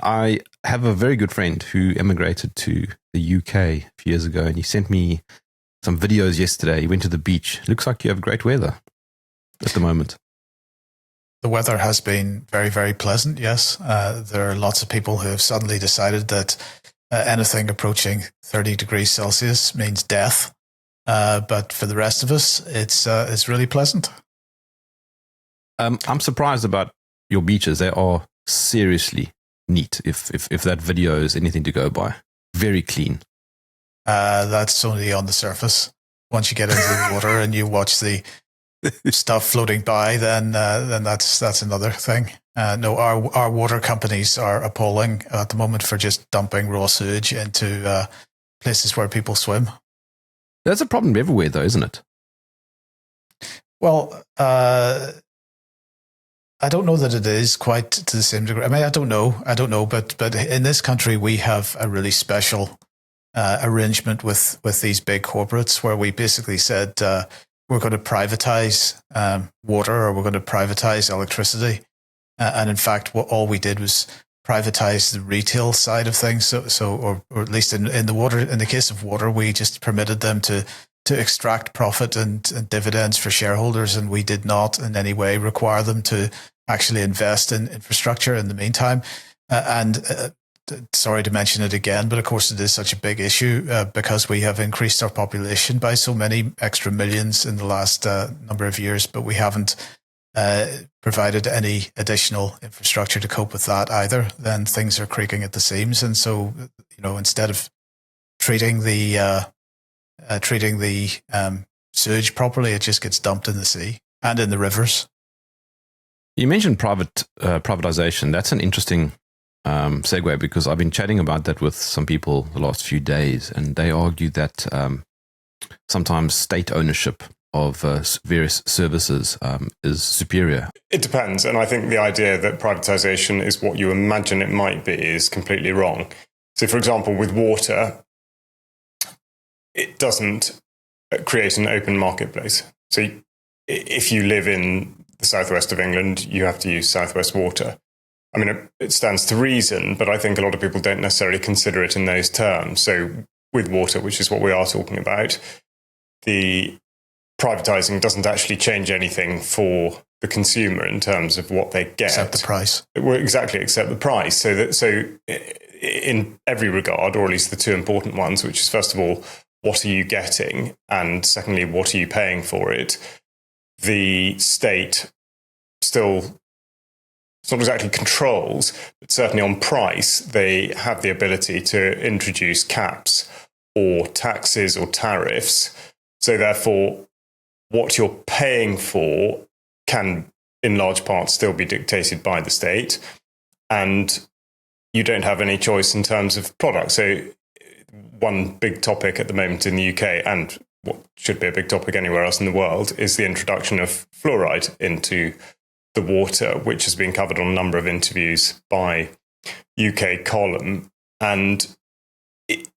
I have a very good friend who emigrated to the UK a few years ago, and he sent me some videos yesterday. He went to the beach. Looks like you have great weather at the moment. The weather has been very, very pleasant, yes. There are lots of people who have suddenly decided that anything approaching 30 degrees Celsius means death. But for the rest of us, it's really pleasant. I'm surprised about your beaches. They are seriously neat, if that video is anything to go by. Very clean. That's only on the surface. Once you get into the water and you watch the stuff floating by, then that's another thing. No, our water companies are appalling at the moment for just dumping raw sewage into places where people swim. That's a problem everywhere, though, isn't it? Well, I don't know that it is quite to the same degree. I mean, I don't know, but in this country we have a really special arrangement with these big corporates where we basically said we're going to privatize water, or we're going to privatize electricity, and in fact, all we did was privatize the retail side of things. So or at least in the case of water, we just permitted them to extract profit and dividends for shareholders, and we did not in any way require them to actually invest in infrastructure in the meantime. Sorry to mention it again, but of course it is such a big issue because we have increased our population by so many extra millions in the last number of years, but we haven't provided any additional infrastructure to cope with that either. Then things are creaking at the seams, and so instead of treating the sewage properly, it just gets dumped in the sea and in the rivers. You mentioned privatization. That's an interesting segue, because I've been chatting about that with some people the last few days, and they argue that sometimes state ownership of various services is superior. It depends, and I think the idea that privatization is what you imagine it might be is completely wrong. So, for example, with water, it doesn't create an open marketplace. So if you live in the southwest of England, you have to use Southwest Water. I mean, it stands to reason, but I think a lot of people don't necessarily consider it in those terms. So with water, which is what we are talking about, the privatizing doesn't actually change anything for the consumer in terms of what they get. Except the price. Well, exactly, except the price. So in every regard, or at least the two important ones, which is first of all, what are you getting? And secondly, what are you paying for it? The state still, it's not exactly controls, but certainly on price, they have the ability to introduce caps or taxes or tariffs. So therefore, what you're paying for can, in large part, still be dictated by the state. And you don't have any choice in terms of product. So one big topic at the moment in the UK, and what should be a big topic anywhere else in the world, is the introduction of fluoride into the water, which has been covered on a number of interviews by UK Column. And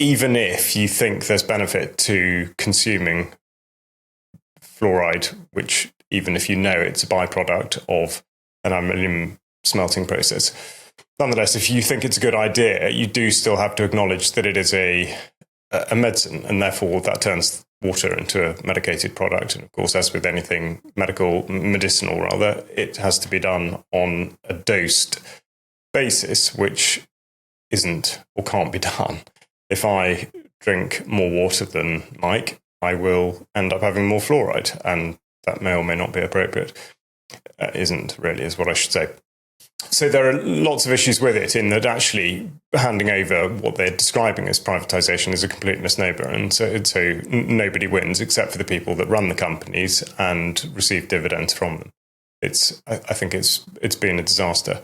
even if you think there's benefit to consuming fluoride, which even if you know it's a byproduct of an aluminium smelting process, nonetheless, if you think it's a good idea, you do still have to acknowledge that it is a medicine, and therefore that turns water into a medicated product. And of course, as with anything medicinal rather, it has to be done on a dosed basis, which isn't or can't be done. If I drink more water than Mike, I will end up having more fluoride, and that may or may not be appropriate. Isn't really, is what I should say. So there are lots of issues with it, in that actually handing over what they're describing as privatisation is a complete misnomer, and so nobody wins except for the people that run the companies and receive dividends from them. I think it's been a disaster,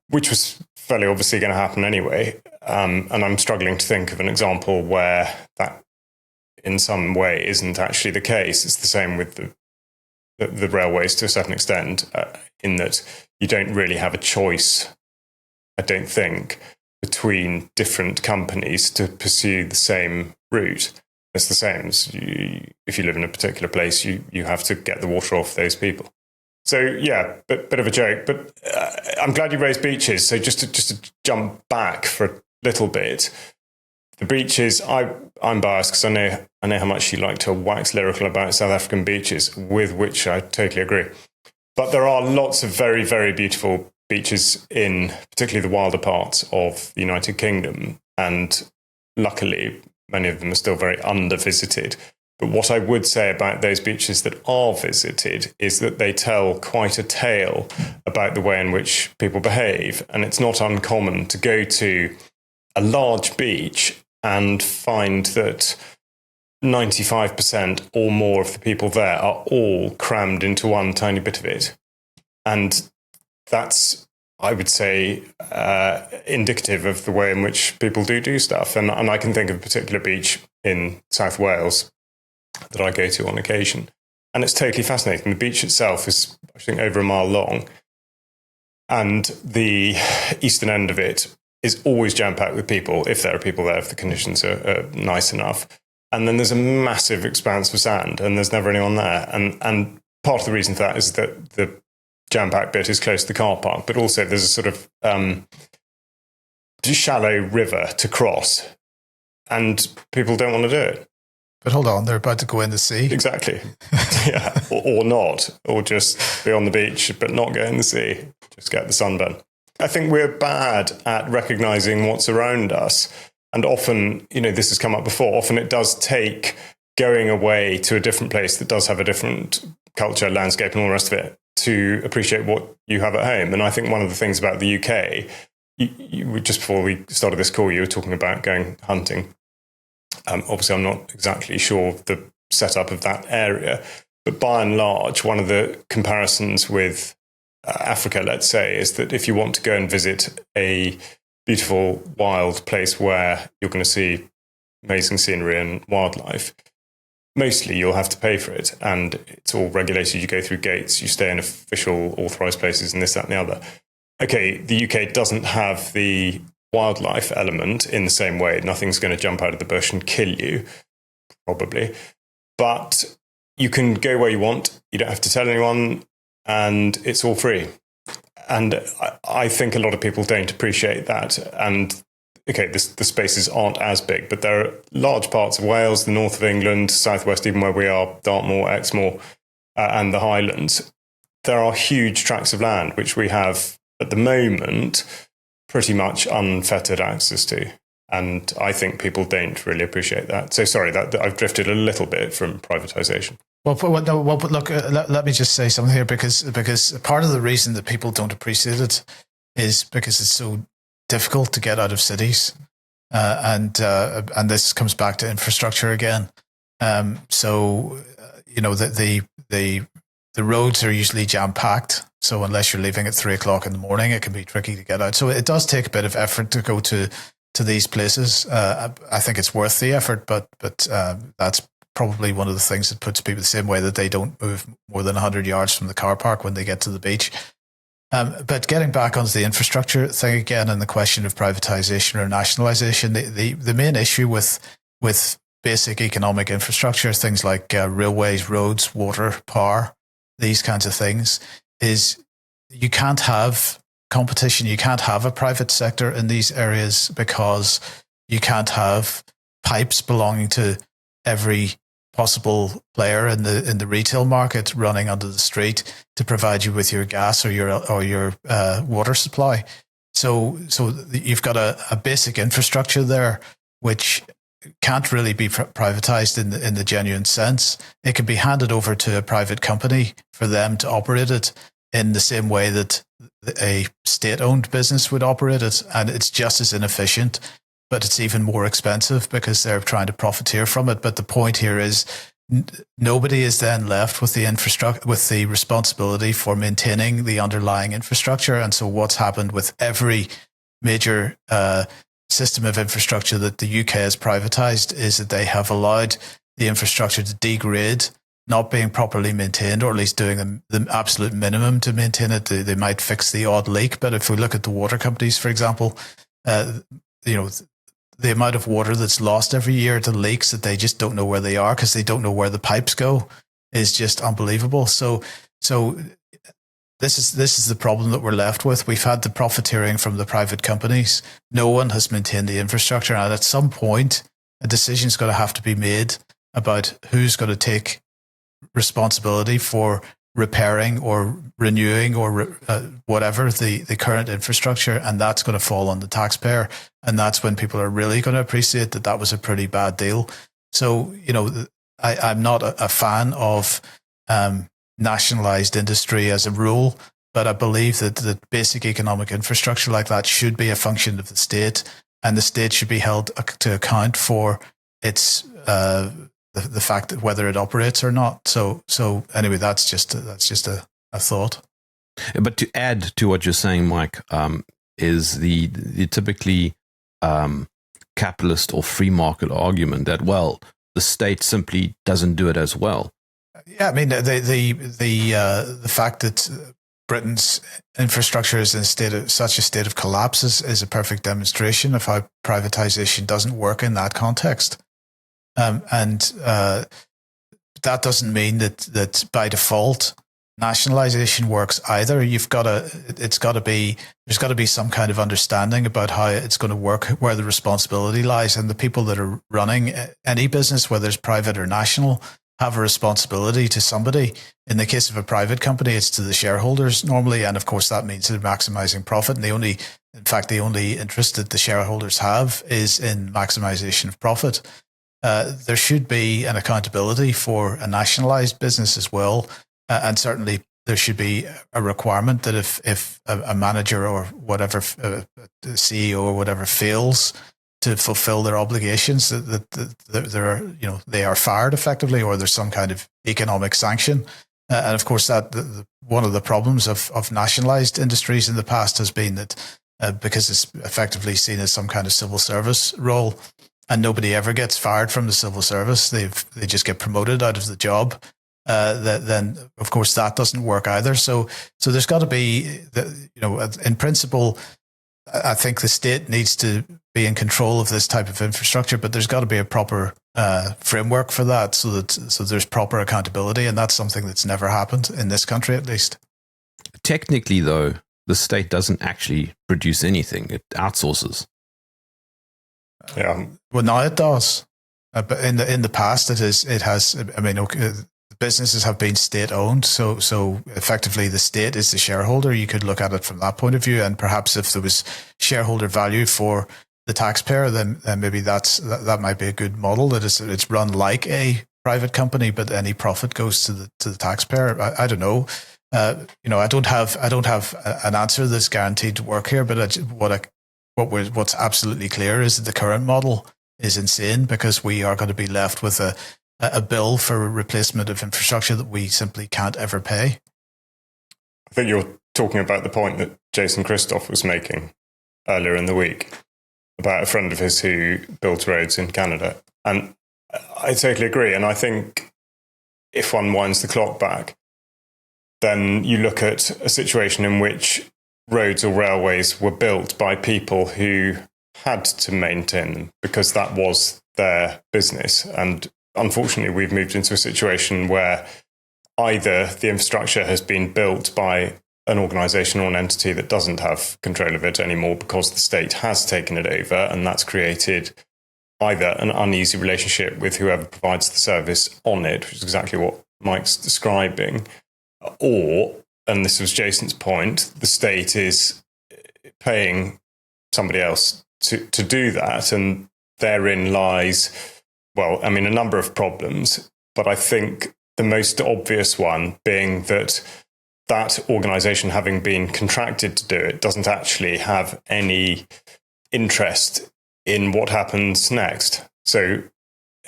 which was fairly obviously going to happen anyway, and I'm struggling to think of an example where that in some way isn't actually the case. It's the same with the railways to a certain extent, in that you don't really have a choice, I don't think, between different companies to pursue the same route. It's the same as if you live in a particular place, you have to get the water off those people. So yeah, bit of a joke, but I'm glad you raised beaches. So just to jump back for a little bit, the beaches. I'm biased because I know how much you like to wax lyrical about South African beaches, with which I totally agree. But there are lots of very, very beautiful beaches in particularly the wilder parts of the United Kingdom, and luckily many of them are still very under-visited. But what I would say about those beaches that are visited is that they tell quite a tale about the way in which people behave. And it's not uncommon to go to a large beach and find that 95% or more of the people there are all crammed into one tiny bit of it. And that's, I would say, indicative of the way in which people do stuff. And I can think of a particular beach in South Wales that I go to on occasion. And it's totally fascinating. The beach itself is, I think, over a mile long. And the eastern end of it is always jam-packed with people, if there are people there, if the conditions are nice enough. And then there's a massive expanse of sand, and there's never anyone there. And part of the reason for that is that the jam-packed bit is close to the car park, but also there's a sort of shallow river to cross, and people don't want to do it. But hold on, they're about to go in the sea. Exactly. Yeah, or not, or just be on the beach, but not go in the sea, just get the sunburn. I think we're bad at recognizing what's around us. And often, this has come up before, often it does take going away to a different place that does have a different culture, landscape, and all the rest of it to appreciate what you have at home. And I think one of the things about the UK, you just before we started this call, you were talking about going hunting. Obviously, I'm not exactly sure of the setup of that area, but by and large, one of the comparisons with Africa, let's say, is that if you want to go and visit a beautiful wild place where you're going to see amazing scenery and wildlife, mostly you'll have to pay for it. And it's all regulated. You go through gates, you stay in official authorized places and this, that, and the other. Okay, the UK doesn't have the wildlife element in the same way. Nothing's going to jump out of the bush and kill you, probably. But you can go where you want. You don't have to tell anyone, and it's all free. And I think a lot of people don't appreciate that. And okay, the spaces aren't as big, but there are large parts of Wales, the north of England, southwest, even where we are, Dartmoor, Exmoor, and the Highlands. There are huge tracts of land which we have at the moment pretty much unfettered access to. And I think people don't really appreciate that. So sorry that I've drifted a little bit from privatisation. Well, look, let me just say something here, because part of the reason that people don't appreciate it is because it's so difficult to get out of cities, and this comes back to infrastructure again. The roads are usually jam packed, so unless you're leaving at 3:00 in the morning, it can be tricky to get out. So it does take a bit of effort to go to these places. I think it's worth the effort, but that's probably one of the things that puts people the same way that they don't move more than 100 yards from the car park when they get to the beach. But getting back onto the infrastructure thing again, and the question of privatization or nationalization, the main issue with basic economic infrastructure, things like railways, roads, water, power, these kinds of things, is you can't have competition. You can't have a private sector in these areas because you can't have pipes belonging to every possible player in the retail market running under the street to provide you with your gas or your water supply. So you've got a basic infrastructure there which can't really be privatized in the genuine sense. It can be handed over to a private company for them to operate it in the same way that a state-owned business would operate it, and it's just as inefficient, but it's even more expensive because they're trying to profiteer from it. But the point here is nobody is then left with the infrastructure, with the responsibility for maintaining the underlying infrastructure. And so what's happened with every major system of infrastructure that the UK has privatized is that they have allowed the infrastructure to degrade, not being properly maintained, or at least doing the absolute minimum to maintain it. They might fix the odd leak, but if we look at the water companies, for example, the amount of water that's lost every year to leaks that they just don't know where they are because they don't know where the pipes go is just unbelievable. So this is the problem that we're left with. We've had the profiteering from the private companies. No one has maintained the infrastructure, and at some point, a decision's going to have to be made about who's going to take responsibility for repairing or renewing or whatever the current infrastructure, and that's going to fall on the taxpayer. And that's when people are really going to appreciate that that was a pretty bad deal. So, I'm not a fan of nationalized industry as a rule, but I believe that basic economic infrastructure like that should be a function of the state, and the state should be held to account for its the fact that whether it operates or not. So anyway, that's just a thought. But to add to what you're saying, Mike, is the typically capitalist or free market argument that, well, the state simply doesn't do it as well. Yeah, I mean the fact that Britain's infrastructure is in such a state of collapse is a perfect demonstration of how privatization doesn't work in that context. And that doesn't mean that by default nationalization works either. There's got to be some kind of understanding about how it's going to work, where the responsibility lies, and the people that are running any business, whether it's private or national, have a responsibility to somebody. In the case of a private company, it's to the shareholders normally, and of course that means they're maximizing profit. And the only interest that the shareholders have is in maximization of profit. There should be an accountability for a nationalized business as well. And certainly there should be a requirement that if a manager or whatever, a CEO or whatever fails to fulfill their obligations, that they are fired effectively, or there's some kind of economic sanction. And of course, one of the problems of nationalized industries in the past has been that because it's effectively seen as some kind of civil service role, and nobody ever gets fired from the civil service, they just get promoted out of the job. Then of course that doesn't work either. So there's got to be, in principle, I think the state needs to be in control of this type of infrastructure, but there's got to be a proper framework for that, so there's proper accountability, and that's something that's never happened in this country, at least. Technically, though, the state doesn't actually produce anything; it outsources. Yeah. Well, now it does, but in the past, it has. I mean, okay, businesses have been state owned, so effectively the state is the shareholder. You could look at it from that point of view, and perhaps if there was shareholder value for the taxpayer, then maybe that might be a good model. That it's run like a private company, but any profit goes to the taxpayer. I don't know. I don't have an answer that's guaranteed to work here. But what's absolutely clear is that the current model is insane, because we are going to be left with a bill for replacement of infrastructure that we simply can't ever pay. I think you're talking about the point that Jason Christoff was making earlier in the week about a friend of his who built roads in Canada. And I totally agree. And I think if one winds the clock back, then you look at a situation in which roads or railways were built by people who had to maintain them because that was their business. And unfortunately, we've moved into a situation where either the infrastructure has been built by an organisation or an entity that doesn't have control of it anymore because the state has taken it over, and that's created either an uneasy relationship with whoever provides the service on it, which is exactly what Mike's describing, or, and this was Jason's point, the state is paying somebody else to do that, and therein lies, well, I mean, a number of problems, but I think the most obvious one being that organisation, having been contracted to do it, doesn't actually have any interest in what happens next. So,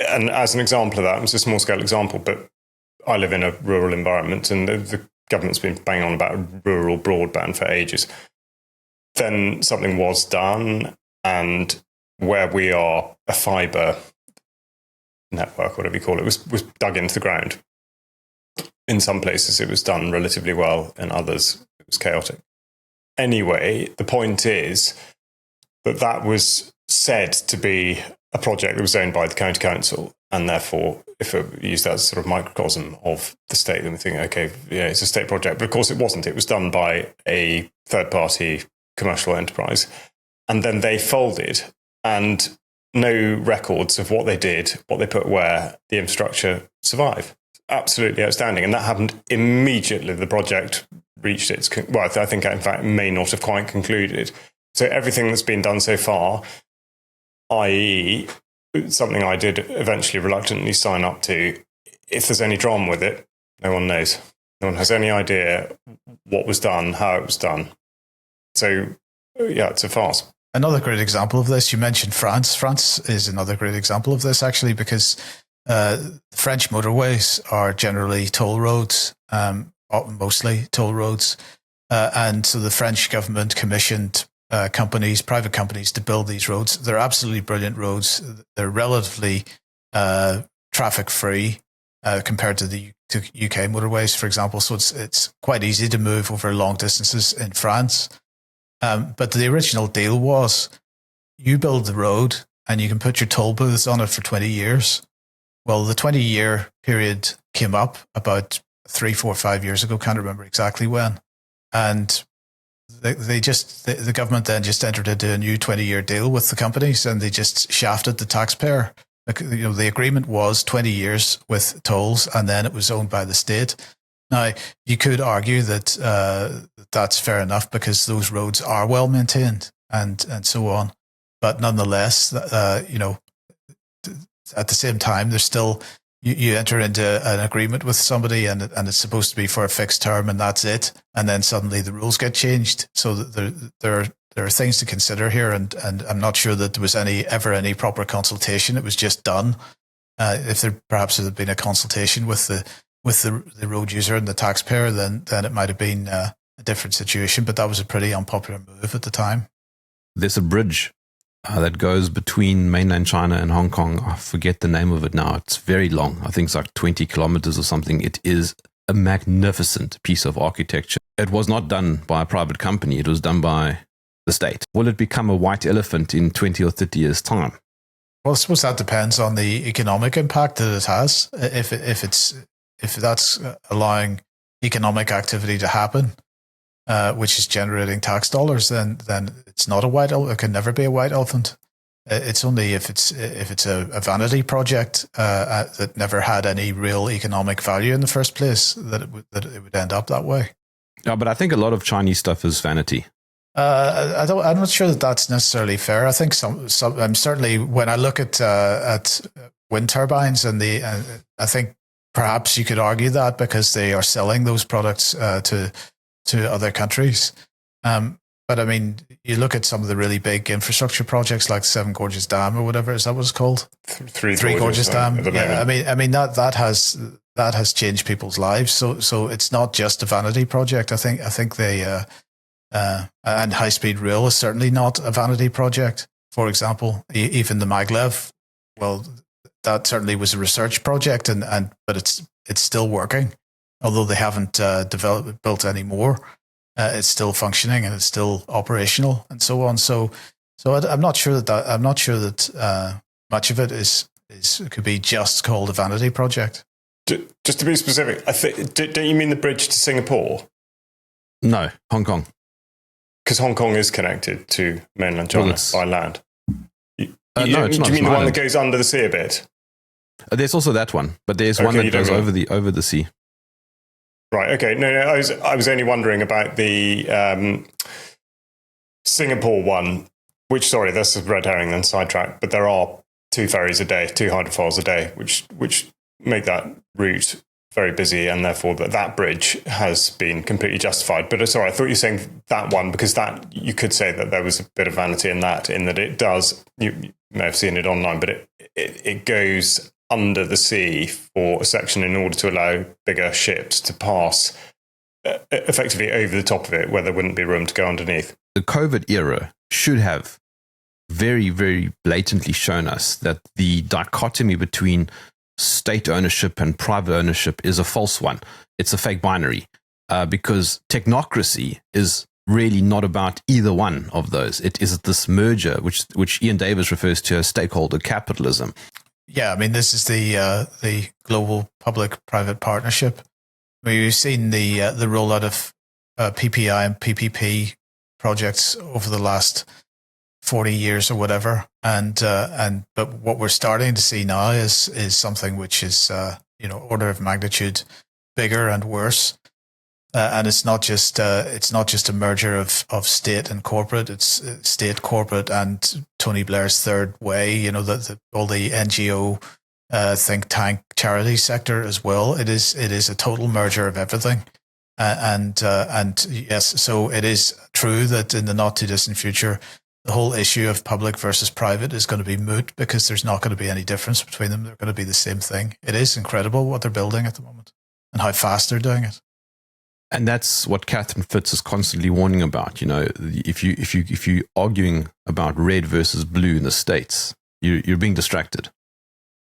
and as an example of that, it's a small scale example, but I live in a rural environment, and the government's been banging on about rural broadband for ages. Then something was done, and where we are, a fibre network, whatever you call it, was dug into the ground. In some places it was done relatively well, in others it was chaotic. Anyway, the point is that was said to be a project that was owned by the county council, and therefore, if we use that as sort of microcosm of the state, then we think, okay, yeah, it's a state project. But of course, it wasn't. It was done by a third-party commercial enterprise, and then they folded, and no records of what they did, what they put where, the infrastructure survive. Absolutely outstanding, and that happened immediately. The project reached its I think in fact may not have quite concluded. So everything that's been done so far, i.e., something I did eventually reluctantly sign up to, if there's any drama with it, no one knows. No one has any idea what was done, how it was done. So yeah, it's a farce. Another great example of this, you mentioned France. France is another great example of this, actually, because French motorways are generally toll roads, mostly toll roads. And so the French government commissioned private companies to build these roads. They're absolutely brilliant roads. They're relatively traffic-free compared to the UK motorways, for example. So it's quite easy to move over long distances in France. But the original deal was you build the road and you can put your toll booths on it for 20 years. Well, the 20-year period came up about 3, 4, 5 years ago. Can't remember exactly when. And the government then just entered into a new 20-year deal with the companies, and they just shafted the taxpayer. The agreement was 20 years with tolls, and then it was owned by the state. Now, you could argue that that's fair enough because those roads are well maintained and so on. But nonetheless, at the same time, there's still you enter into an agreement with somebody and it's supposed to be for a fixed term and that's it. And then suddenly the rules get changed. So there are things to consider here. And I'm not sure that there was ever any proper consultation. It was just done. If there perhaps had been a consultation with the road user and the taxpayer, then it might have been a different situation. But that was a pretty unpopular move at the time. There's a bridge that goes between mainland China and Hong Kong. I forget the name of it now. It's very long. I think it's like 20 kilometers or something. It is a magnificent piece of architecture. It was not done by a private company. It was done by the state. Will it become a white elephant in 20 or 30 years' time? Well, I suppose that depends on the economic impact that it has. If that's allowing economic activity to happen, which is generating tax dollars, then it's not a white elephant. It can never be a white elephant. It's only if it's a vanity project that never had any real economic value in the first place that it would end up that way. Yeah, but I think a lot of Chinese stuff is vanity. I'm not sure that that's necessarily fair. I think I'm certainly when I look at wind turbines and I think perhaps you could argue that because they are selling those products to other countries. But I mean, you look at some of the really big infrastructure projects like Seven Gorges Dam or whatever, is that what it's called? Three Gorges Dam. Yeah, I mean that has changed people's lives. So it's not just a vanity project. I think they and high speed rail is certainly not a vanity project. For example, even the maglev, well, that certainly was a research project, but it's still working, although they haven't built any more. It's still functioning and it's still operational and so on. So I'm not sure that much of it could be just called a vanity project. Just to be specific, don't you mean the bridge to Singapore? No, Hong Kong. Because Hong Kong is connected to mainland China by land. No, it's not. Do you mean the one that goes under the sea a bit? There's also that one, but there's one that goes over the sea. Right. Okay. No. I was only wondering about the Singapore one. Which, sorry, that's a red herring. Then sidetrack. But there are 2 ferries a day, 2 hydrofoils a day, which make that route very busy, and therefore that bridge has been completely justified. But sorry, I thought you were saying that one because that you could say that there was a bit of vanity in that it does. You may have seen it online, but it goes under the sea for a section in order to allow bigger ships to pass effectively over the top of it, where there wouldn't be room to go underneath. The COVID era should have very, very blatantly shown us that the dichotomy between state ownership and private ownership is a false one. It's a fake binary because technocracy is really not about either one of those. It is this merger, which Ian Davis refers to as stakeholder capitalism. Yeah, I mean, this is the global public-private partnership. We've seen the rollout of PPI and PPP projects over the last 40 years or whatever, but what we're starting to see now is something which is order of magnitude bigger and worse. And it's not just a merger of state and corporate. It's state, corporate, and Tony Blair's third way. All the NGO, think tank, charity sector as well. It is a total merger of everything. And yes, so it is true that in the not too distant future, the whole issue of public versus private is going to be moot because there's not going to be any difference between them. They're going to be the same thing. It is incredible what they're building at the moment and how fast they're doing it. And that's what Catherine Fitz is constantly warning about. If you're arguing about red versus blue in the States, you're being distracted.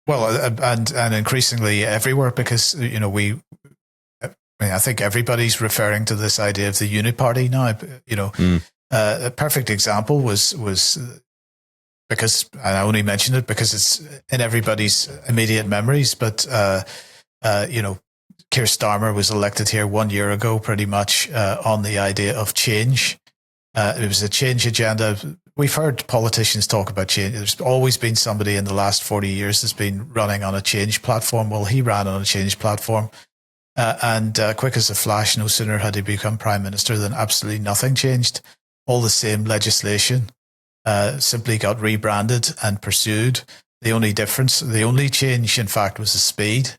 Well, and increasingly everywhere, because I think everybody's referring to this idea of the uniparty now. A perfect example was because, and I only mentioned it because it's in everybody's immediate memories, but Keir Starmer was elected here 1 year ago, pretty much on the idea of change. It was a change agenda. We've heard politicians talk about change. There's always been somebody in the last 40 years that's been running on a change platform. Well, he ran on a change platform. And quick as a flash, no sooner had he become Prime Minister than absolutely nothing changed. All the same legislation simply got rebranded and pursued. The only change, in fact, was the speed.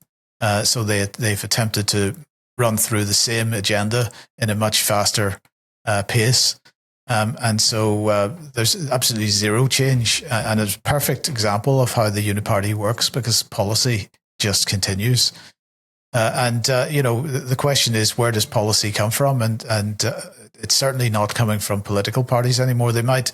So they've attempted to run through the same agenda in a much faster pace. And so there's absolutely zero change. And it's a perfect example of how the uniparty works because policy just continues. The question is, where does policy come from? And it's certainly not coming from political parties anymore. They might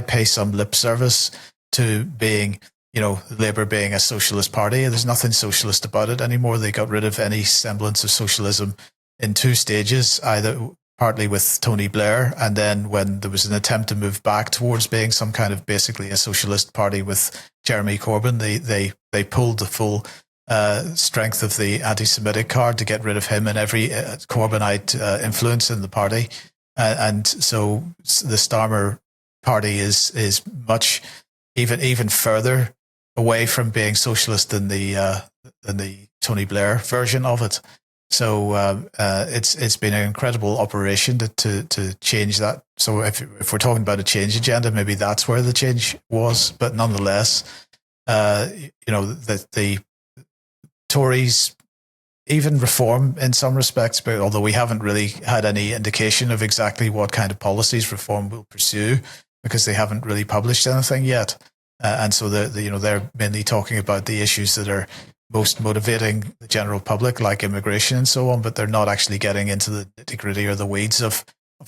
pay some lip service to being, Labour being a socialist party. There's nothing socialist about it anymore. They got rid of any semblance of socialism in two stages, either partly with Tony Blair, and then when there was an attempt to move back towards being some kind of basically a socialist party with Jeremy Corbyn, they pulled the full strength of the anti-Semitic card to get rid of him and every Corbynite influence in the party, and so the Starmer party is much even further away from being socialist than the Tony Blair version of it. So it's been an incredible operation to change that. So if we're talking about a change agenda, maybe that's where the change was. But nonetheless, the Tories even reform in some respects, but although we haven't really had any indication of exactly what kind of policies reform will pursue, because they haven't really published anything yet, and so they're mainly talking about the issues that are most motivating the general public, like immigration and so on, but they're not actually getting into the nitty-gritty or the weeds of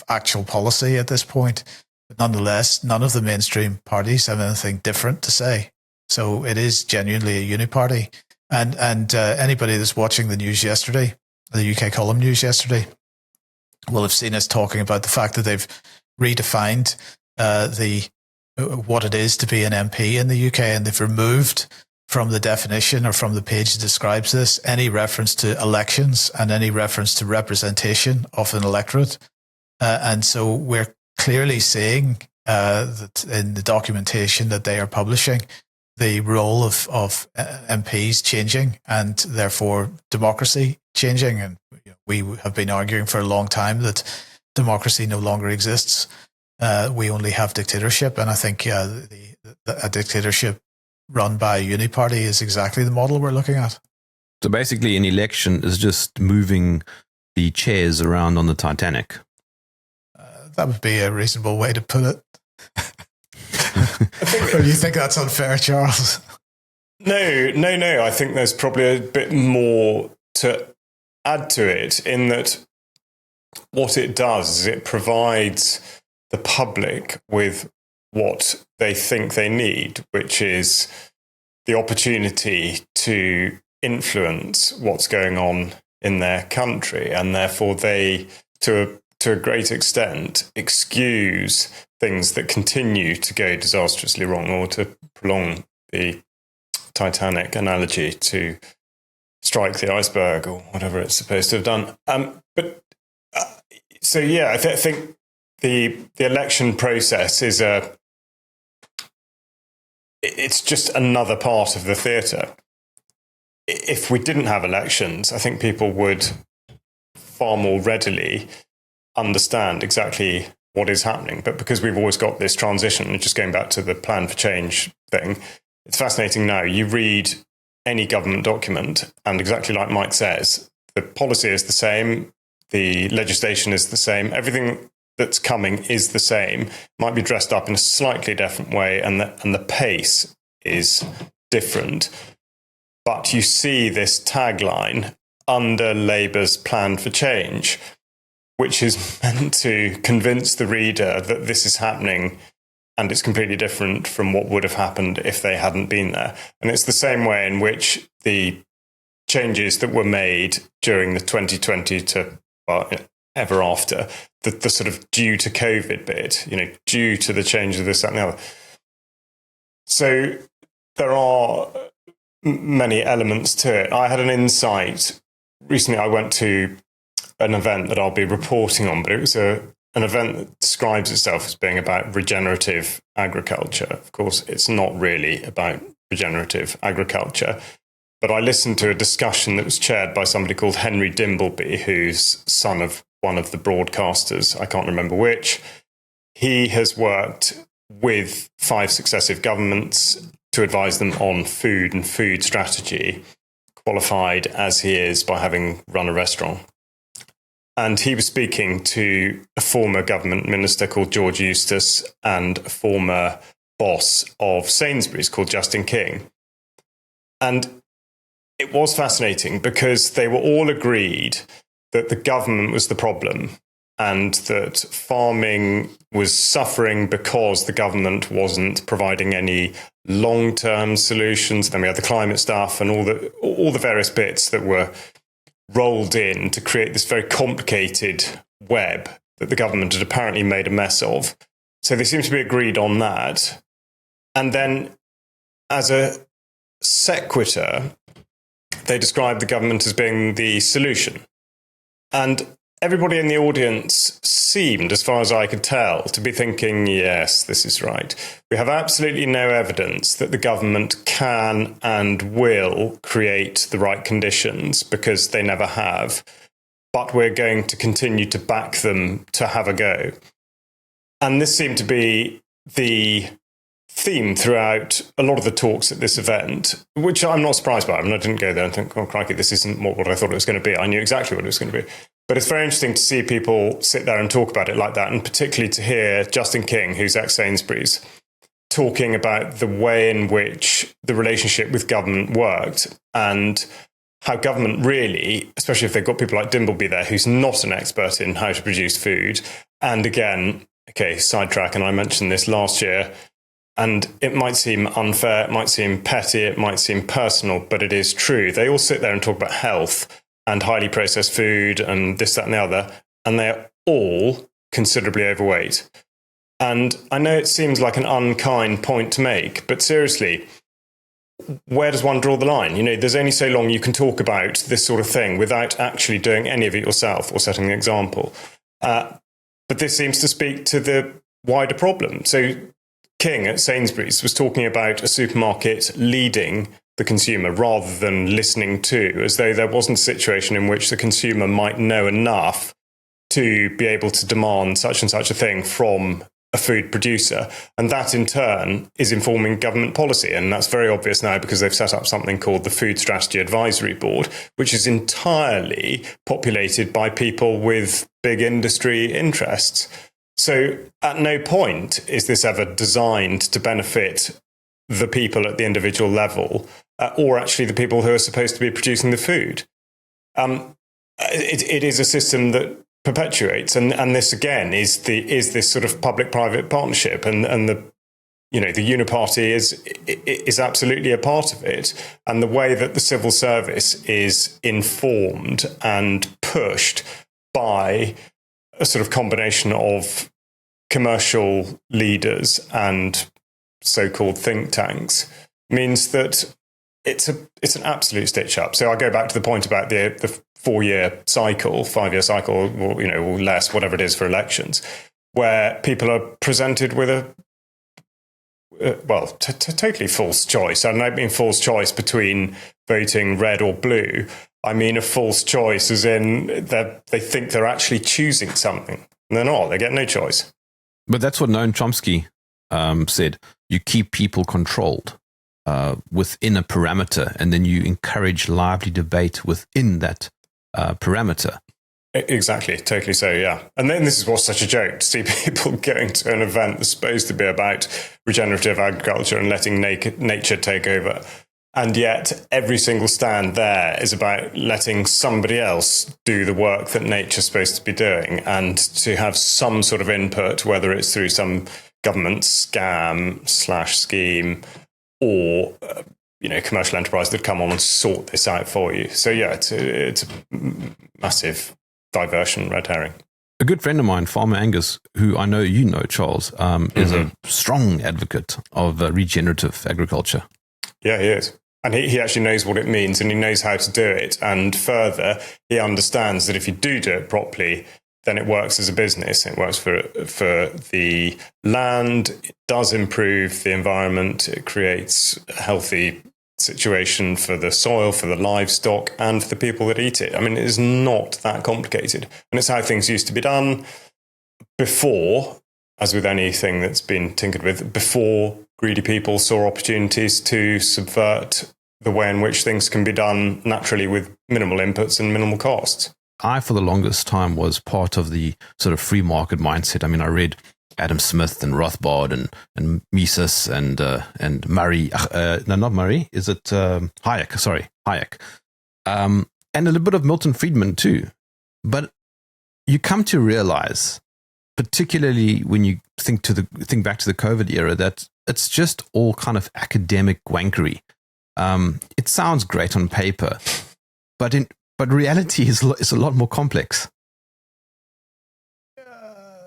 actual policy at this point. But nonetheless, none of the mainstream parties have anything different to say. So it is genuinely a uniparty. And anybody that's watching the news yesterday, the UK column news yesterday, will have seen us talking about the fact that they've redefined what it is to be an MP in the UK, and they've removed from the definition or from the page that describes this any reference to elections and any reference to representation of an electorate. And so we're clearly seeing that in the documentation that they are publishing, the role of MPs changing and therefore democracy changing. And we have been arguing for a long time that democracy no longer exists. We only have dictatorship. And I think a dictatorship run by a uniparty is exactly the model we're looking at. So basically an election is just moving the chairs around on the Titanic. That would be a reasonable way to put it. Or do you think that's unfair, Charles? No. I think there's probably a bit more to add to it, in that what it does is it provides the public with what they think they need, which is the opportunity to influence what's going on in their country, and therefore they, to to a great extent, excuse things that continue to go disastrously wrong, or to prolong the Titanic analogy, to strike the iceberg or whatever it's supposed to have done. I think the election process is it's just another part of the theatre. If we didn't have elections, I think people would far more readily understand exactly what is happening. But because we've always got this transition, just going back to the plan for change thing, it's fascinating now. You read any government document, and exactly like Mike says, the policy is the same, the legislation is the same, everything that's coming is the same, might be dressed up in a slightly different way, and the pace is different. But you see this tagline under Labour's plan for change, which is meant to convince the reader that this is happening and it's completely different from what would have happened if they hadn't been there. And it's the same way in which the changes that were made during the 2020 to ever after, the sort of due to COVID bit, due to the change of this, that, and the other. So there are many elements to it. I had an insight recently. I went to an event that I'll be reporting on, but it was an event that describes itself as being about regenerative agriculture. Of course, it's not really about regenerative agriculture, but I listened to a discussion that was chaired by somebody called Henry Dimbleby, who's son of one of the broadcasters, I can't remember which. He has worked with 5 successive governments to advise them on food and food strategy, qualified as he is by having run a restaurant. And he was speaking to a former government minister called George Eustace and a former boss of Sainsbury's called Justin King. And it was fascinating because they were all agreed that the government was the problem and that farming was suffering because the government wasn't providing any long-term solutions. Then we had the climate stuff and all the various bits that were rolled in to create this very complicated web that the government had apparently made a mess of. So they seem to be agreed on that. And then as a sequitur, they described the government as being the solution. And everybody in the audience seemed, as far as I could tell, to be thinking, yes, this is right. We have absolutely no evidence that the government can and will create the right conditions because they never have, but we're going to continue to back them to have a go. And this seemed to be the theme throughout a lot of the talks at this event, which I'm not surprised by. I mean, I didn't go there and think, oh, crikey, this isn't what I thought it was going to be. I knew exactly what it was going to be. But it's very interesting to see people sit there and talk about it like that, and particularly to hear Justin King, who's ex-Sainsbury's, talking about the way in which the relationship with government worked and how government really, especially if they've got people like Dimbleby there, who's not an expert in how to produce food. And again, okay, sidetrack, and I mentioned this last year, and it might seem unfair, it might seem petty, it might seem personal, but it is true. They all sit there and talk about health and highly processed food and this, that, and the other, and they're all considerably overweight. And I know it seems like an unkind point to make, but seriously, where does one draw the line? There's only so long you can talk about this sort of thing without actually doing any of it yourself or setting an example. But this seems to speak to the wider problem. So King at Sainsbury's was talking about a supermarket leading the consumer rather than listening to, as though there wasn't a situation in which the consumer might know enough to be able to demand such and such a thing from a food producer. And that in turn is informing government policy. And that's very obvious now because they've set up something called the Food Strategy Advisory Board, which is entirely populated by people with big industry interests. So at no point is this ever designed to benefit the people at the individual level, or actually the people who are supposed to be producing the food. It is a system that perpetuates, and this again is this sort of public-private partnership, and the Uniparty is absolutely a part of it, and the way that the civil service is informed and pushed by a sort of combination of commercial leaders and so-called think tanks means that it's an absolute stitch up. So I go back to the point about the 4-year cycle, 5-year cycle, or less, whatever it is for elections, where people are presented with a totally false choice. I don't mean false choice between voting red or blue. I mean a false choice as in that they think they're actually choosing something. And they're not. They get no choice. But that's what Noam Chomsky said. You keep people controlled within a parameter, and then you encourage lively debate within that parameter. Exactly, totally so, yeah. And then this is what's such a joke, to see people going to an event that's supposed to be about regenerative agriculture and letting nature take over. And yet every single stand there is about letting somebody else do the work that nature's supposed to be doing, and to have some sort of input, whether it's through some government scam/scheme or commercial enterprise that come on and sort this out for you. So yeah, it's a massive diversion, red herring. A good friend of mine, Farmer Angus, who I know you know, Charles, is a strong advocate of regenerative agriculture. Yeah, he is. And he actually knows what it means, and he knows how to do it. And further, he understands that if you do it properly, then it works as a business. It works for the land. It does improve the environment. It creates a healthy situation for the soil, for the livestock, and for the people that eat it. I mean, it is not that complicated. And it's how things used to be done before, as with anything that's been tinkered with, before greedy people saw opportunities to subvert the way in which things can be done naturally with minimal inputs and minimal costs. I, for the longest time, was part of the sort of free market mindset. I mean, I read Adam Smith and Rothbard and Mises and Murray. No, not Murray. Is it Hayek? Sorry, Hayek. And a little bit of Milton Friedman too. But you come to realize, particularly when you think back to the COVID era, that it's just all kind of academic wankery. It sounds great on paper, but reality is a lot more complex.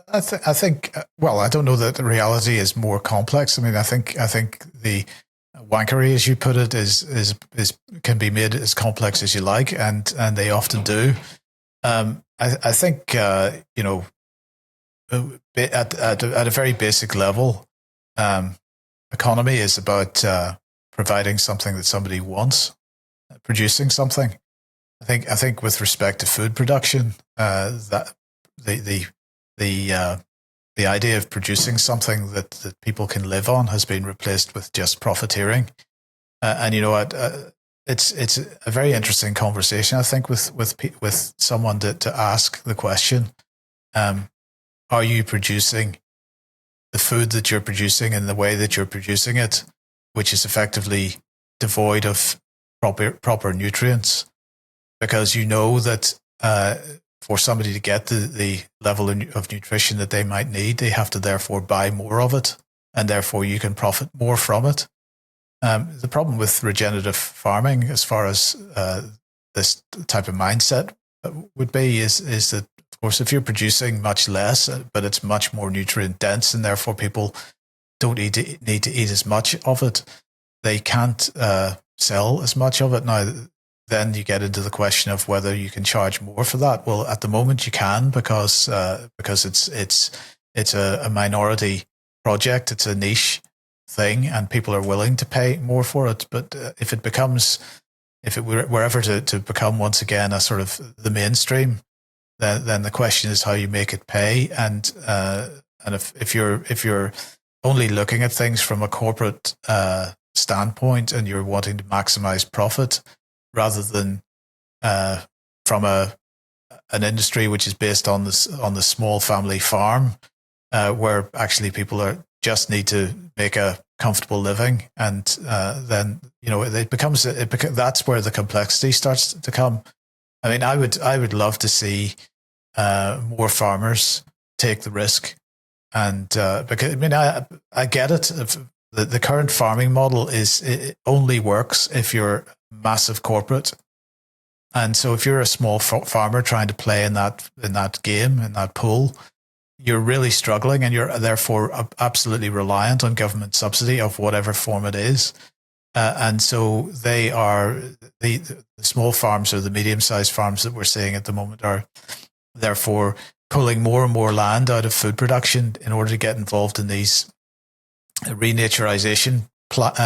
I think. Well, I don't know that the reality is more complex. I mean, I think the wankery, as you put it, is can be made as complex as you like, and they often do. I think at a very basic level, economy is about providing something that somebody wants, producing something. I think with respect to food production, that the idea of producing something that people can live on has been replaced with just profiteering. And you know what? It's a very interesting conversation, I think, with someone to ask the question: are you producing the food that you're producing in the way that you're producing it, which is effectively devoid of proper nutrients? Because you know that for somebody to get the level of nutrition that they might need, they have to therefore buy more of it, and therefore you can profit more from it. The problem with regenerative farming, as far as this type of mindset would be, is that, of course, if you're producing much less, but it's much more nutrient dense, and therefore people don't need to eat as much of it, they can't sell as much of it. Now, then you get into the question of whether you can charge more for that. Well, at the moment you can, because it's a minority project, it's a niche thing, and people are willing to pay more for it. But if it were ever to become once again a sort of the mainstream, then the question is how you make it pay. And if you're only looking at things from a corporate standpoint, and you're wanting to maximize profit, rather than from an industry which is based on the small family farm, where actually people just need to make a comfortable living, and then it becomes that's where the complexity starts to come. I mean, I would love to see more farmers take the risk, and because I mean I get it. The current farming model it only works if you're massive corporate, And so if you're a small farmer trying to play in that game, in that pool, you're really struggling, and you're therefore absolutely reliant on government subsidy of whatever form it is. And so they are the small farms or the medium-sized farms that we're seeing at the moment are therefore pulling more and more land out of food production in order to get involved in these renaturization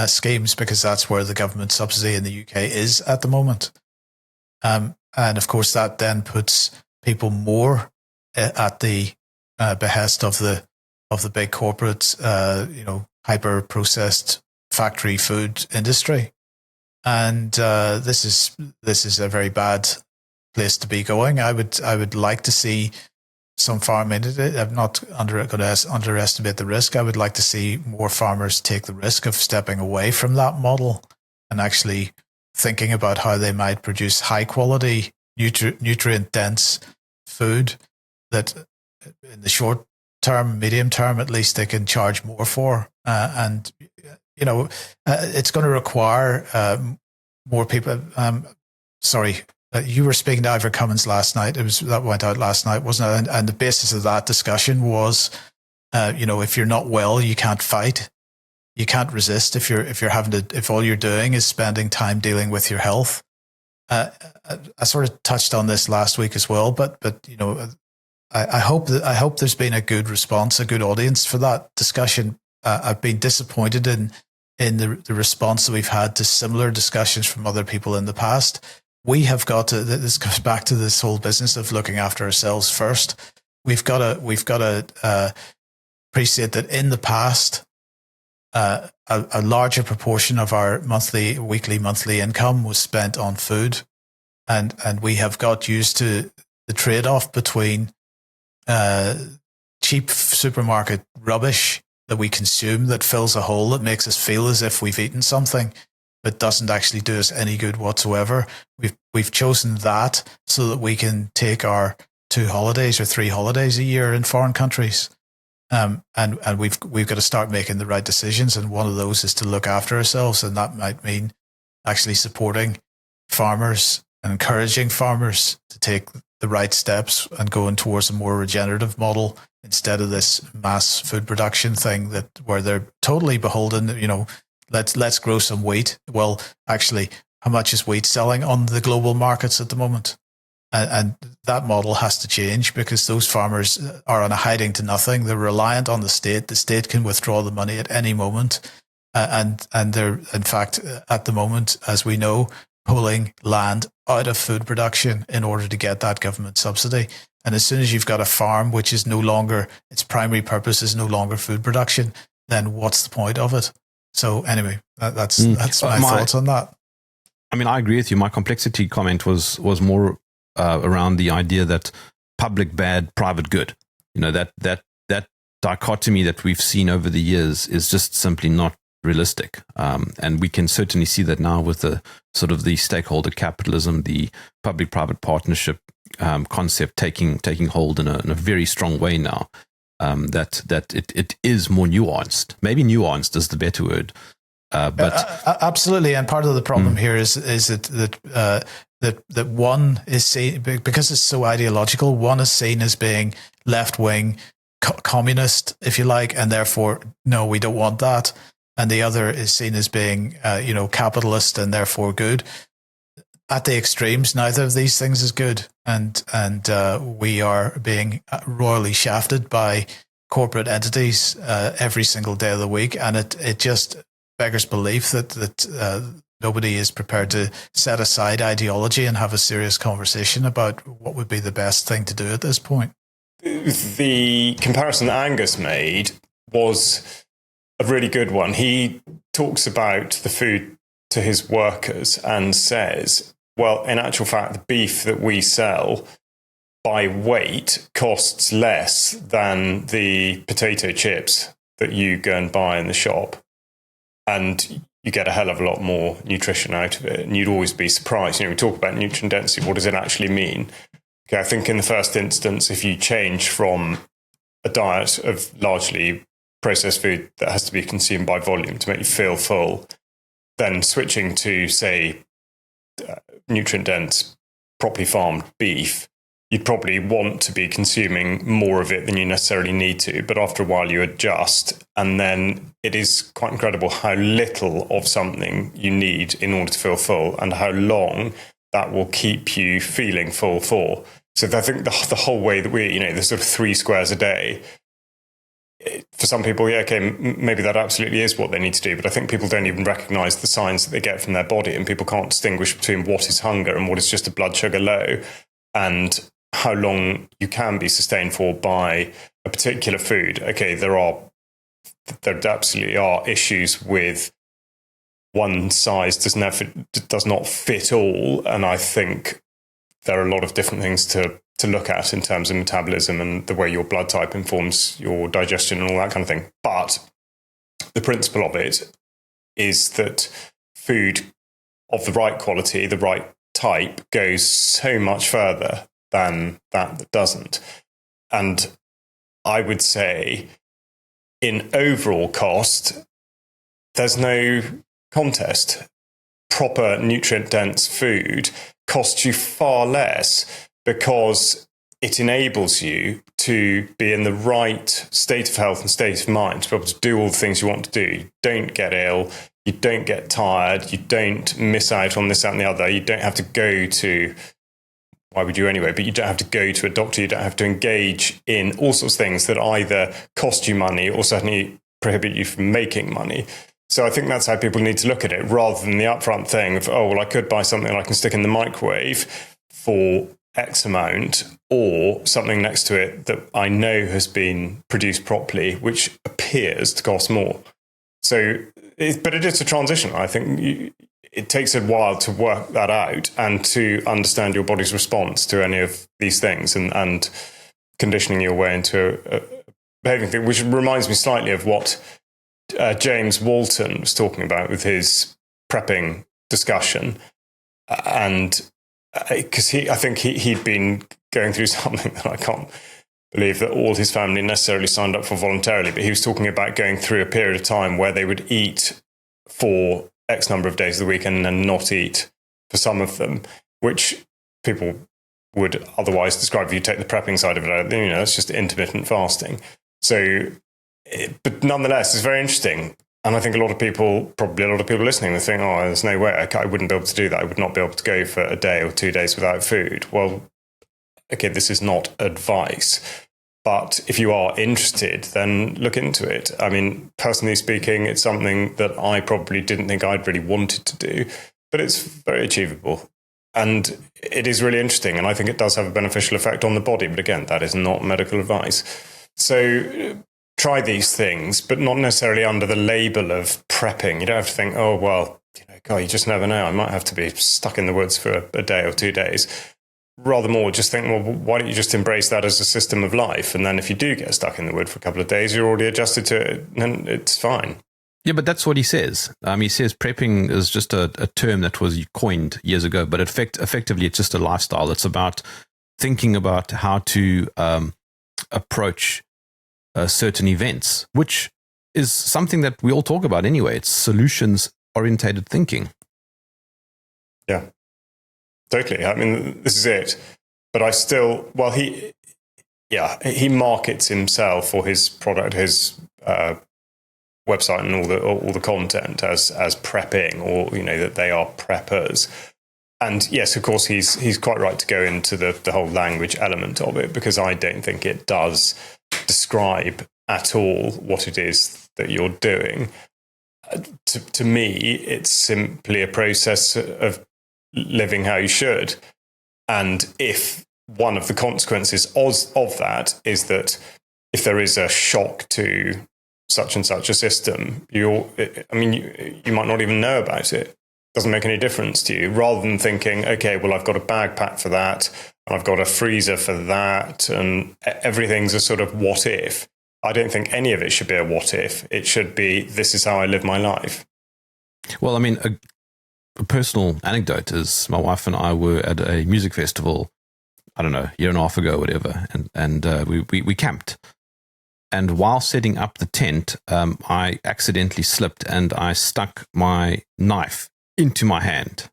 schemes, because that's where the government subsidy in the UK is at the moment. And of course, that then puts people more at the behest of the big corporates, hyper processed factory food industry, and this is a very bad place to be going. I would like to see some farming. I'm not going to underestimate the risk. I would like to see more farmers take the risk of stepping away from that model and actually thinking about how they might produce high quality, nutrient dense food that in the short term, medium term, at least they can charge more for. And it's going to require more people. You were speaking to Ivor Cummins last night. That went out last night, wasn't it? And the basis of that discussion was, if you're not well, you can't fight, you can't resist. If all you're doing is spending time dealing with your health. I sort of touched on this last week as well, but I hope there's been a good response, a good audience for that discussion. I've been disappointed in the response that we've had to similar discussions from other people in the past. We have got to. This goes back to this whole business of looking after ourselves first. We've got to appreciate that in the past, a larger proportion of our weekly, monthly income was spent on food, and we have got used to the trade-off between cheap supermarket rubbish that we consume that fills a hole that makes us feel as if we've eaten something, but doesn't actually do us any good whatsoever. We've chosen that so that we can take our 2 holidays or 3 holidays a year in foreign countries. And we've got to start making the right decisions. And one of those is to look after ourselves. And that might mean actually supporting farmers and encouraging farmers to take the right steps and going towards a more regenerative model instead of this mass food production thing where they're totally beholden. Let's grow some wheat. Well, actually, how much is wheat selling on the global markets at the moment? And that model has to change because those farmers are on a hiding to nothing. They're reliant on the state. The state can withdraw the money at any moment. And they're, in fact, at the moment, as we know, pulling land out of food production in order to get that government subsidy. And as soon as you've got a farm which is no longer, its primary purpose is no longer food production, then what's the point of it? So anyway, that's my thoughts on that. I mean, I agree with you. My complexity comment was more around the idea that public bad, private good. That dichotomy that we've seen over the years is just simply not realistic. And we can certainly see that now with the sort of the stakeholder capitalism, the public-private partnership concept taking hold in a very strong way now. That it is more nuanced. Maybe nuanced is the better word. But absolutely, and part of the problem here is that one is seen, because it's so ideological. One is seen as being left wing, communist, if you like, and therefore no, we don't want that. And the other is seen as being capitalist and therefore good. At the extremes, neither of these things is good, and we are being royally shafted by corporate entities every single day of the week, and it just beggars belief that nobody is prepared to set aside ideology and have a serious conversation about what would be the best thing to do at this point. The comparison that Angus made was a really good one. He talks about the food to his workers and says, well, in actual fact, the beef that we sell by weight costs less than the potato chips that you go and buy in the shop. And you get a hell of a lot more nutrition out of it. And you'd always be surprised. We talk about nutrient density. What does it actually mean? Okay, I think in the first instance, if you change from a diet of largely processed food that has to be consumed by volume to make you feel full, then switching to, say, nutrient-dense properly farmed beef, you'd probably want to be consuming more of it than you necessarily need to. But after a while, you adjust. And then it is quite incredible how little of something you need in order to feel full and how long that will keep you feeling full for. So I think the whole way that we, the sort of 3 squares a day, for some people, yeah, okay, maybe that absolutely is what they need to do. But I think people don't even recognize the signs that they get from their body, and people can't distinguish between what is hunger and what is just a blood sugar low, and how long you can be sustained for by a particular food. Okay, there absolutely are issues with one size does not fit all, and I think there are a lot of different things to look at in terms of metabolism and the way your blood type informs your digestion and all that kind of thing. But the principle of it is that food of the right quality, the right type, goes so much further than that doesn't. And I would say in overall cost, there's no contest. Proper nutrient-dense food costs you far less because it enables you to be in the right state of health and state of mind to be able to do all the things you want to do. You don't get ill, you don't get tired, you don't miss out on this, that, and the other. You don't have to go to, why would you anyway, but you don't have to go to a doctor, you don't have to engage in all sorts of things that either cost you money or certainly prohibit you from making money. So I think that's how people need to look at it, rather than the upfront thing of, oh, well, I could buy something I can stick in the microwave for X amount, or something next to it that I know has been produced properly, which appears to cost more. So, but it is a transition. I think it takes a while to work that out and to understand your body's response to any of these things, and conditioning your way into a behaving thing, which reminds me slightly of what James Walton was talking about with his prepping discussion. And because I think he'd been going through something that I can't believe that all his family necessarily signed up for voluntarily, but he was talking about going through a period of time where they would eat for X number of days of the week and then not eat for some of them, which people would otherwise describe, if you take the prepping side of it, it's just intermittent fasting. So, but nonetheless, it's very interesting. And I think a lot of people listening will think, oh, there's no way I wouldn't be able to do that. I would not be able to go for a day or 2 days without food. Well, okay, this is not advice. But if you are interested, then look into it. I mean, personally speaking, it's something that I probably didn't think I'd really wanted to do, but it's very achievable. And it is really interesting. And I think it does have a beneficial effect on the body. But again, that is not medical advice. So try these things, but not necessarily under the label of prepping. You don't have to think, oh, well, God, you just never know. I might have to be stuck in the woods for a day or 2 days. Rather more, just think, well, why don't you just embrace that as a system of life? And then if you do get stuck in the wood for a couple of days, you're already adjusted to it, and it's fine. Yeah, but that's what he says. He says prepping is just a term that was coined years ago, but effectively it's just a lifestyle. It's about thinking about how to approach certain events, which is something that we all talk about anyway. It's solutions-orientated thinking. Yeah, totally. I mean, this is it. But I still, well, he markets himself or his product, his website and all the content as prepping, or that they are preppers. And yes, of course, he's quite right to go into the whole language element of it, because I don't think it does describe at all what it is that you're doing. To me, it's simply a process of living how you should. And if one of the consequences of that is that if there is a shock to such and such a system, you might not even know about it. Doesn't make any difference to you, rather than thinking, okay, well, I've got a bag pack for that, and I've got a freezer for that, and everything's a sort of what if. I don't think any of it should be a what if. It should be, this is how I live my life. Well, I mean, a personal anecdote is my wife and I were at a music festival, I don't know, a year and a half ago, whatever, and we camped. And while setting up the tent, I accidentally slipped and I stuck my knife into my hand.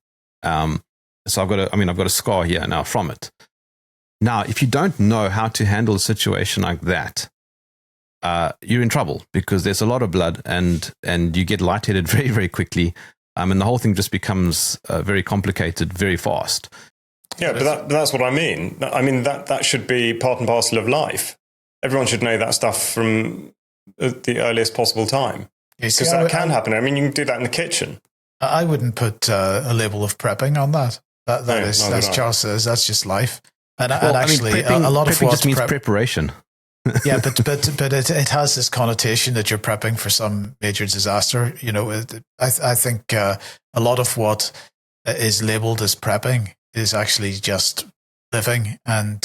So I've got a scar here now from it. Now, if you don't know how to handle a situation like that, you're in trouble because there's a lot of blood and you get lightheaded very, very quickly. And the whole thing just becomes very complicated very fast. Yeah, but that's what I mean. I mean, that should be part and parcel of life. Everyone should know that stuff from the earliest possible time. Because that can happen. I mean, you can do that in the kitchen. I wouldn't put a label of prepping on that. That's Charles says, that's just life. And actually, prepping, a lot of what just means preparation. Yeah, but it has this connotation that you're prepping for some major disaster. You know, I think a lot of what is labeled as prepping is actually just living and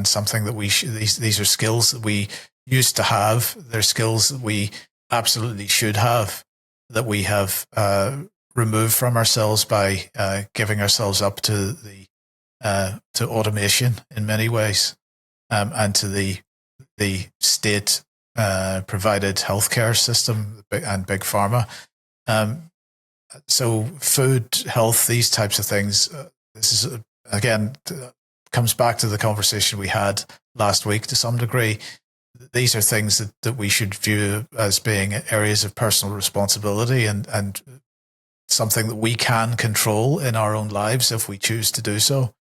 something that these are skills that we used to have. They're skills that we absolutely should have, that we have removed from ourselves by giving ourselves up to to automation in many ways, and to the state provided healthcare system and big pharma. So food, health, these types of things. This is again comes back to the conversation we had last week to some degree. These are things that we should view as being areas of personal responsibility and something that we can control in our own lives if we choose to do so.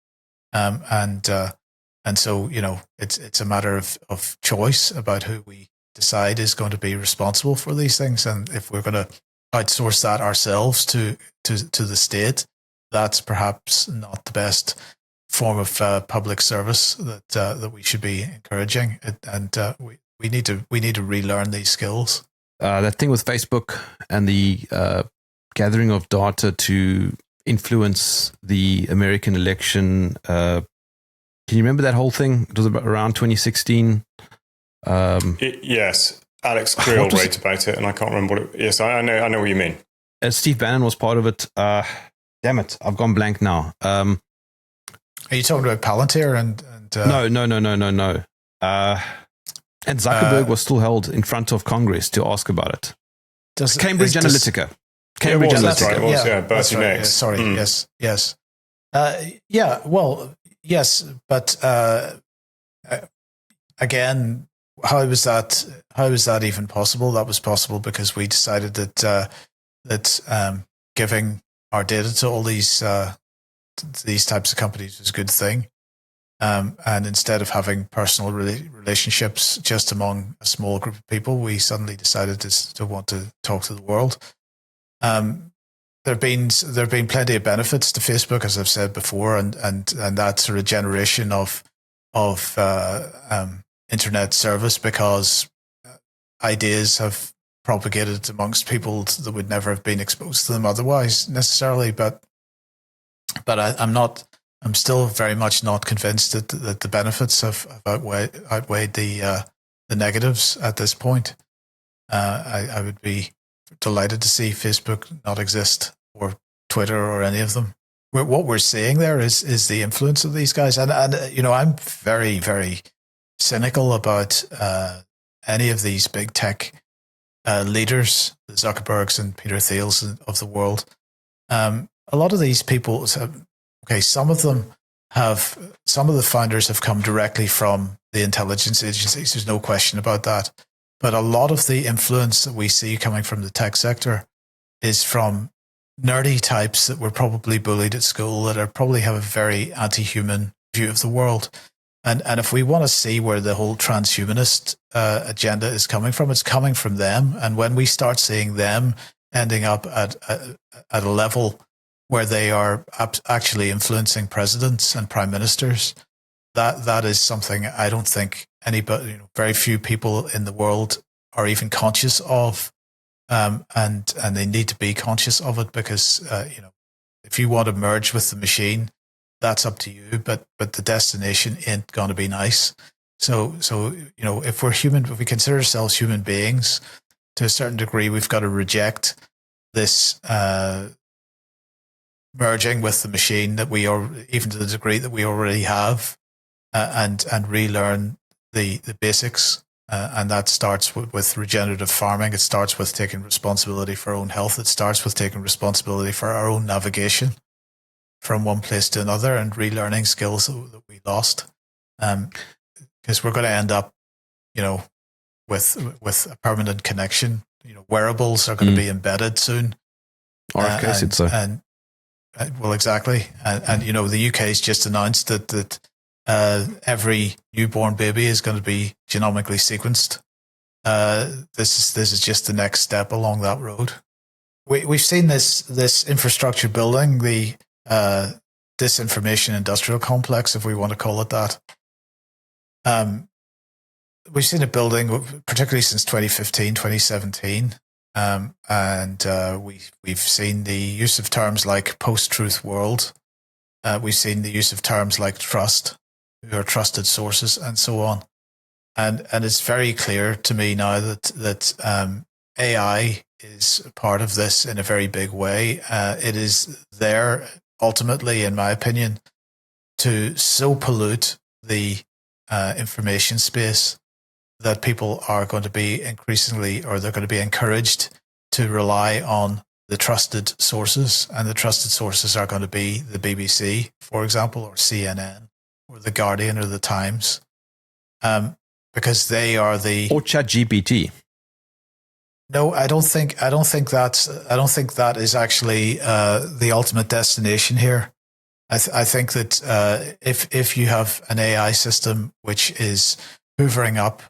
And so, you know, it's a matter of choice about who we decide is going to be responsible for these things. And if we're going to outsource that ourselves to the state, that's perhaps not the best form of public service that we should be encouraging. And we need to relearn these skills. That thing with Facebook and the gathering of data to influence the American election. Can you remember that whole thing? It was around 2016. Yes, Alex Creel wrote about it, and I can't remember what it. Yes, I know what you mean. Steve Bannon was part of it. Damn it, I've gone blank now. Are you talking about Palantir and No. And Zuckerberg was still held in front of Congress to ask about it. Cambridge Analytica. Cambridge Analytica. Right. Yeah, Bertie Nicks. Yeah, sorry. Yes. Yeah. Well, yes, but again, how was that even possible? That was possible because we decided that giving our data to all these types of companies was a good thing. And instead of having personal relationships just among a small group of people, we suddenly decided to want to talk to the world. There have been plenty of benefits to Facebook, as I've said before, and that sort of generation of internet service, because ideas have propagated amongst people that would never have been exposed to them otherwise necessarily. But I'm still very much not convinced that the benefits have outweighed the negatives at this point. I would be delighted to see Facebook not exist, or Twitter, or any of them. What we're seeing there is the influence of these guys, and you know, I'm very, very cynical about any of these big tech leaders, the Zuckerbergs and Peter Thiels of the world. A lot of these people, some of the founders have come directly from the intelligence agencies. There's no question about that. But a lot of the influence that we see coming from the tech sector is from nerdy types that were probably bullied at school, that probably have a very anti-human view of the world. And if we want to see where the whole transhumanist agenda is coming from, it's coming from them. And when we start seeing them ending up at a level where they are actually influencing presidents and prime ministers, that is something I don't think anybody, very few people in the world are even conscious of, and they need to be conscious of it, because if you want to merge with the machine, that's up to you, but the destination ain't going to be nice. So if we're human, if we consider ourselves human beings, to a certain degree, we've got to reject this merging with the machine that we are, even to the degree that we already have, and relearn the basics. And that starts with regenerative farming. It starts with taking responsibility for our own health. It starts with taking responsibility for our own navigation. from one place to another and relearning skills that we lost. Because we're going to end up, with a permanent connection. Wearables are going to be embedded soon. RFK said so. Well, exactly. And the UK has just announced that every newborn baby is going to be genomically sequenced. This is just the next step along that road. We've seen this infrastructure building, the disinformation industrial complex, if we want to call it that. We've seen it building, particularly since 2015, 2017. And we've seen the use of terms like post-truth world. We've seen the use of terms like trust, who are trusted sources, and so on. And it's very clear to me now that AI is part of this in a very big way. It is there, ultimately, in my opinion, to so pollute the information space that people are going to be increasingly, or they're going to be encouraged to rely on the trusted sources. And the trusted sources are going to be the BBC, for example, or CNN, or The Guardian, or The Times, because they are the... Or ChatGPT. No, I don't think that is actually the ultimate destination here. I think that if you have an AI system which is hoovering up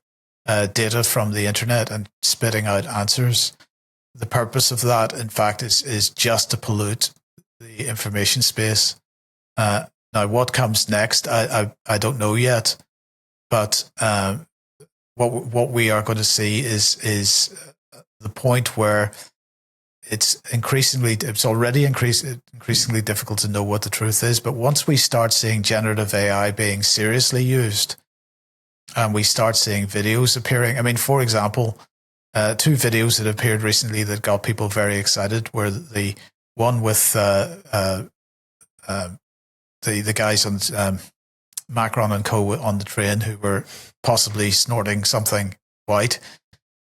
data from the internet and spitting out answers, the purpose of that, in fact, is just to pollute the information space. Now, what comes next, I don't know yet, but what we are going to see is the point where it's already increasingly difficult to know what the truth is. But once we start seeing generative AI being seriously used, and we start seeing videos appearing, I mean, for example, two videos that appeared recently that got people very excited were the one with the guys on Macron and co on the train who were possibly snorting something white,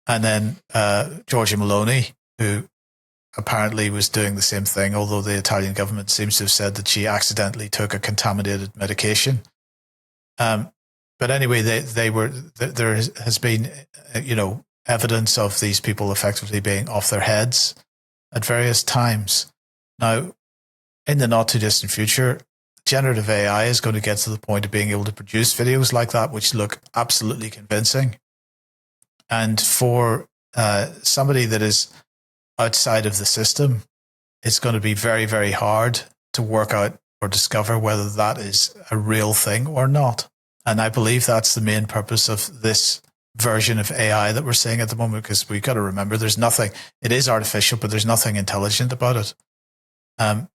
and then Giorgia Meloni, who apparently was doing the same thing, although the Italian government seems to have said that she accidentally took a contaminated medication. But anyway, there has been, evidence of these people effectively being off their heads at various times. Now, in the not too distant future, generative AI is going to get to the point of being able to produce videos like that, which look absolutely convincing. And for somebody that is outside of the system, it's going to be very, very hard to work out or discover whether that is a real thing or not. And I believe that's the main purpose of this version of AI that we're seeing at the moment, because we've got to remember it is artificial, but there's nothing intelligent about it.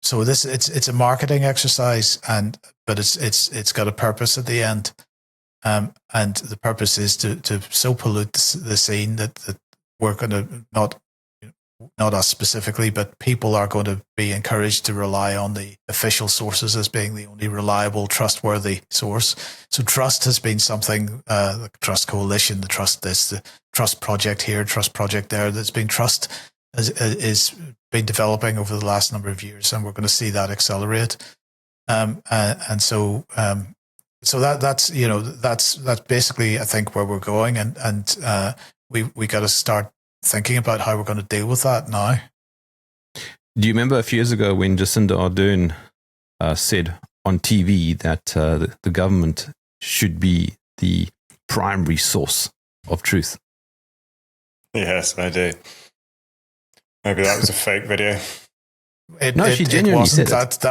So it's a marketing exercise, but it's got a purpose at the end. And the purpose is to so pollute the scene that we're going to not us specifically, but people are going to be encouraged to rely on the official sources as being the only reliable, trustworthy source. So trust has been something, the Trust Coalition, the Trust this, the Trust Project here, Trust Project there, that's been trust is been developing over the last number of years, and we're going to see that accelerate. So that's basically, I think, where we're going, and we got to start thinking about how we're going to deal with that now. Do you remember a few years ago when Jacinda Ardern said on TV that the government should be the primary source of truth? Yes, I do. Maybe that was a fake video. She genuinely said it.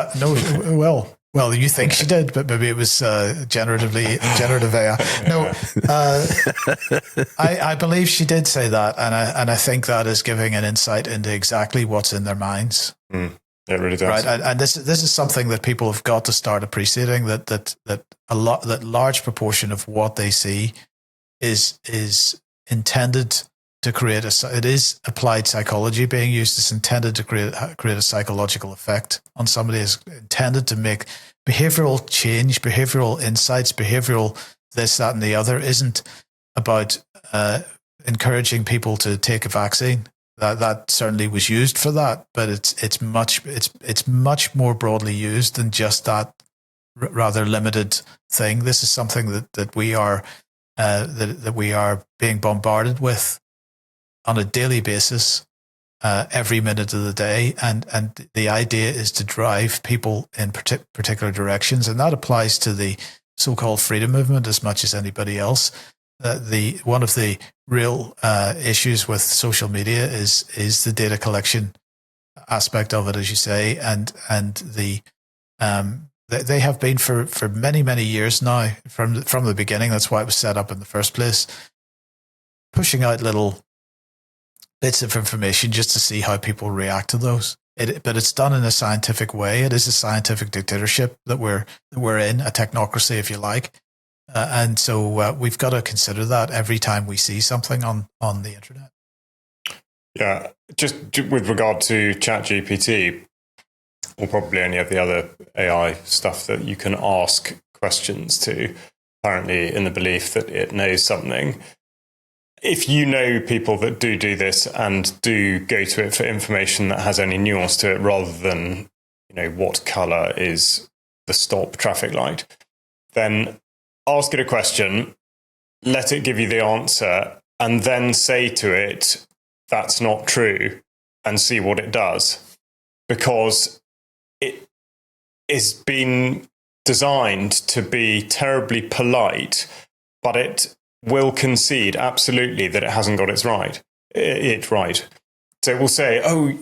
Well, you think she did, but maybe it was generative AI. No, I believe she did say that, and I think that is giving an insight into exactly what's in their minds. It really does, right? And this is something that people have got to start appreciating, that large proportion of what they see is intended to create it is applied psychology being used. It's intended to create a psychological effect on somebody. It's intended to make behavioral change, behavioral insights, behavioral this, that, and the other. Isn't about encouraging people to take a vaccine. that certainly was used for that, but it's much more broadly used than just that rather limited thing. This is something that we are that we are being bombarded with on a daily basis, every minute of the day, and the idea is to drive people in particular directions, and that applies to the so-called freedom movement as much as anybody else. One of the real issues with social media is the data collection aspect of it, as you say, and they have been for many years now from the beginning. That's why it was set up in the first place, pushing out little bits of information just to see how people react to those. But it's done in a scientific way. It is a scientific dictatorship that we're in, a technocracy, if you like. And so we've got to consider that every time we see something on the internet. Yeah, just with regard to ChatGPT, or probably any of the other AI stuff that you can ask questions to, apparently in the belief that it knows something. If you know people that do this and do go to it for information that has any nuance to it, rather than, what color is the stop traffic light, then ask it a question, let it give you the answer, and then say to it, that's not true, and see what it does. Because it is been designed to be terribly polite, but it will concede absolutely that it hasn't got it right. So it will say, oh,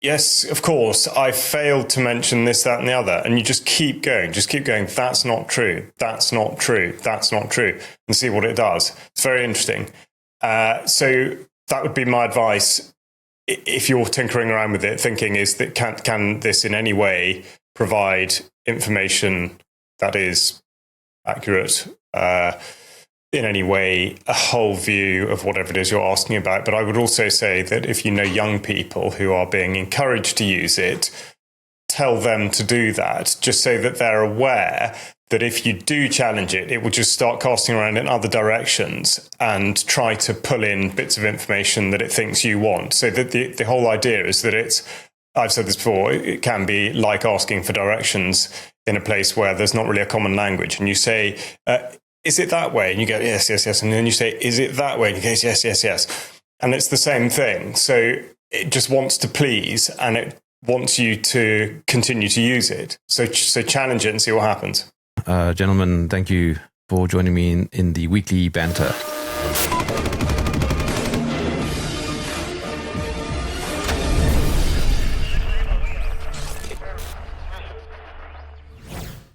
yes, of course, I failed to mention this, that, and the other. And you just keep going. That's not true. That's not true. That's not true. And see what it does. It's very interesting. So that would be my advice. If you're tinkering around with it, thinking is that can this in any way provide information that is accurate, in any way, a whole view of whatever it is you're asking about. But I would also say that if you know young people who are being encouraged to use it, tell them to do that, just so that they're aware that if you do challenge it, it will just start casting around in other directions and try to pull in bits of information that it thinks you want. So that the whole idea is that I've said this before, it can be like asking for directions in a place where there's not really a common language. And you say, is it that way? And you go, yes, yes, yes. And then you say, is it that way? And you go, yes, yes, yes. And it's the same thing. So it just wants to please, and it wants you to continue to use it. So challenge it and see what happens. Gentlemen, thank you for joining me in the weekly banter.